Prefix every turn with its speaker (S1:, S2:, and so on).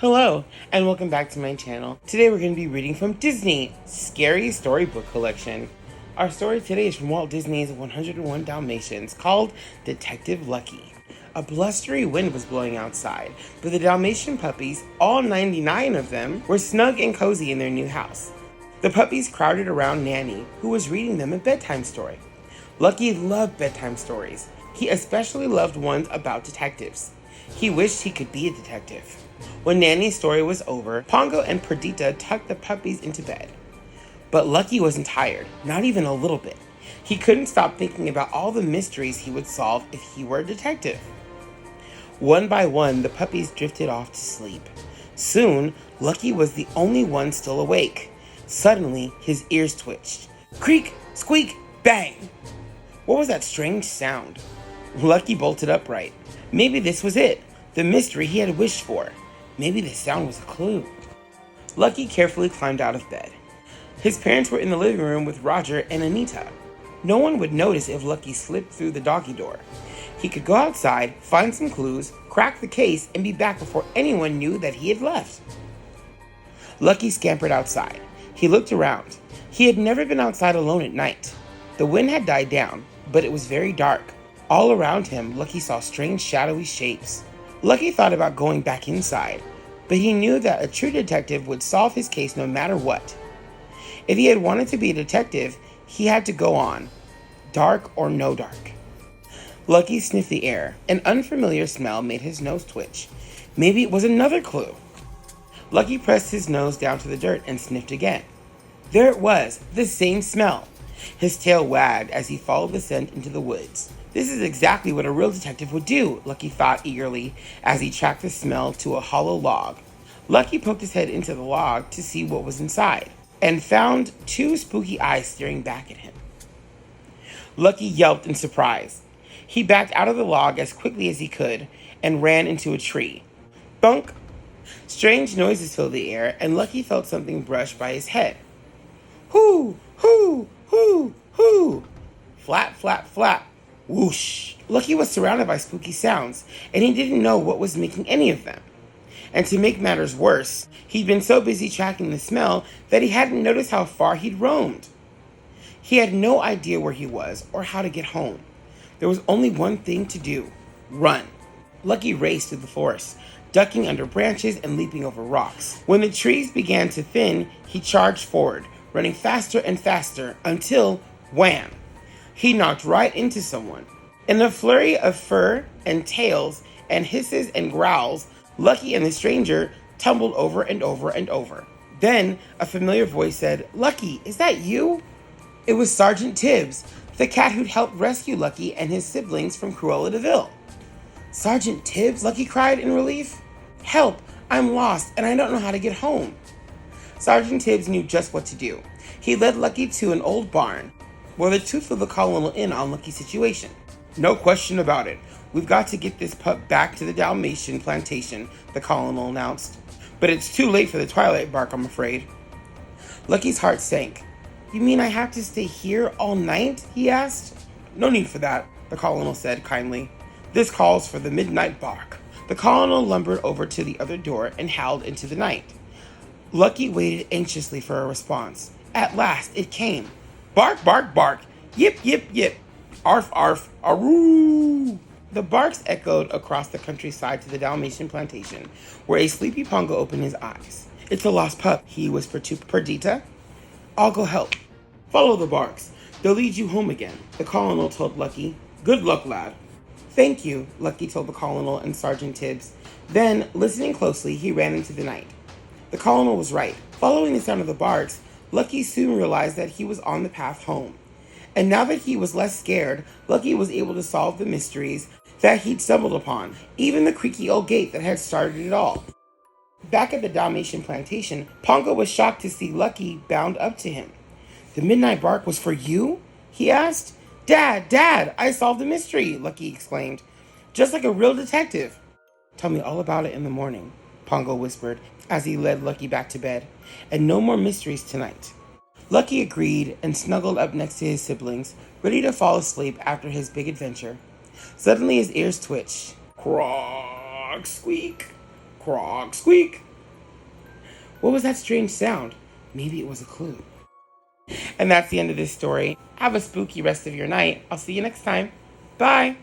S1: Hello, and welcome back to my channel. Today we're going to be reading from Disney, Scary Storybook Collection. Our story today is from Walt Disney's 101 Dalmatians, called Detective Lucky. A blustery wind was blowing outside, but the Dalmatian puppies, all 99 of them, were snug and cozy in their new house. The puppies crowded around Nanny, who was reading them a bedtime story. Lucky loved bedtime stories. He especially loved ones about detectives. He wished he could be a detective. When Nanny's story was over, Pongo and Perdita tucked the puppies into bed. But Lucky wasn't tired, not even a little bit. He couldn't stop thinking about all the mysteries he would solve if he were a detective. One by one, the puppies drifted off to sleep. Soon, Lucky was the only one still awake. Suddenly, his ears twitched. Creak, squeak, bang! What was that strange sound? Lucky bolted upright. Maybe this was it, the mystery he had wished for. Maybe the sound was a clue. Lucky carefully climbed out of bed. His parents were in the living room with Roger and Anita. No one would notice if Lucky slipped through the doggy door. He could go outside, find some clues, crack the case, and be back before anyone knew that he had left. Lucky scampered outside. He looked around. He had never been outside alone at night. The wind had died down, but it was very dark. All around him, Lucky saw strange shadowy shapes. Lucky thought about going back inside, but he knew that a true detective would solve his case no matter what. If he had wanted to be a detective, he had to go on, dark or no dark. Lucky sniffed the air. An unfamiliar smell made his nose twitch. Maybe it was another clue. Lucky pressed his nose down to the dirt and sniffed again. There it was, the same smell. His tail wagged as he followed the scent into the woods. This is exactly what a real detective would do, Lucky thought eagerly as he tracked the smell to a hollow log. Lucky poked his head into the log to see what was inside, and found two spooky eyes staring back at him. Lucky yelped in surprise. He backed out of the log as quickly as he could and ran into a tree. Bunk! Strange noises filled the air, and Lucky felt something brush by his head. Hoo! Hoo! Hoo! Hoo! Flap, flap, flap. Whoosh! Lucky was surrounded by spooky sounds, and he didn't know what was making any of them. And to make matters worse, he'd been so busy tracking the smell that he hadn't noticed how far he'd roamed. He had no idea where he was or how to get home. There was only one thing to do: run. Lucky raced through the forest, ducking under branches and leaping over rocks. When the trees began to thin, he charged forward, running faster and faster until, wham! He knocked right into someone. In a flurry of fur and tails and hisses and growls, Lucky and the stranger tumbled over and over and over. Then a familiar voice said, "Lucky, is that you?" It was Sergeant Tibbs, the cat who'd helped rescue Lucky and his siblings from Cruella de Vil. "Sergeant Tibbs?" Lucky cried in relief. "Help! I'm lost and I don't know how to get home." Sergeant Tibbs knew just what to do. He led Lucky to an old barn, where the truth of the colonel in on Lucky's situation. "No question about it. We've got to get this pup back to the Dalmatian plantation," the colonel announced. "But it's too late for the twilight bark, I'm afraid." Lucky's heart sank. "You mean I have to stay here all night?" he asked. "No need for that," the colonel said kindly. "This calls for the midnight bark." The colonel lumbered over to the other door and howled into the night. Lucky waited anxiously for a response. At last, it came. "Bark, bark, bark. Yip, yip, yip. Arf, arf, aroo." The barks echoed across the countryside to the Dalmatian plantation, where a sleepy Pongo opened his eyes. "It's a lost pup," he whispered to Perdita. "I'll go help." "Follow the barks. They'll lead you home again," the colonel told Lucky. "Good luck, lad." "Thank you," Lucky told the colonel and Sergeant Tibbs. Then, listening closely, he ran into the night. The colonel was right. Following the sound of the barks, Lucky soon realized that he was on the path home. And now that he was less scared, Lucky was able to solve the mysteries that he'd stumbled upon, even the creaky old gate that had started it all. Back at the Dalmatian plantation, Pongo was shocked to see Lucky bound up to him. "The midnight bark was for you?" he asked. "Dad, Dad, I solved the mystery," Lucky exclaimed. "Just like a real detective." "Tell me all about it in the morning," Pongo whispered as he led Lucky back to bed. "And no more mysteries tonight." Lucky agreed and snuggled up next to his siblings, ready to fall asleep after his big adventure. Suddenly his ears twitched. Croak, squeak, croak, squeak. What was that strange sound? Maybe it was a clue. And that's the end of this story. Have a spooky rest of your night. I'll see you next time. Bye.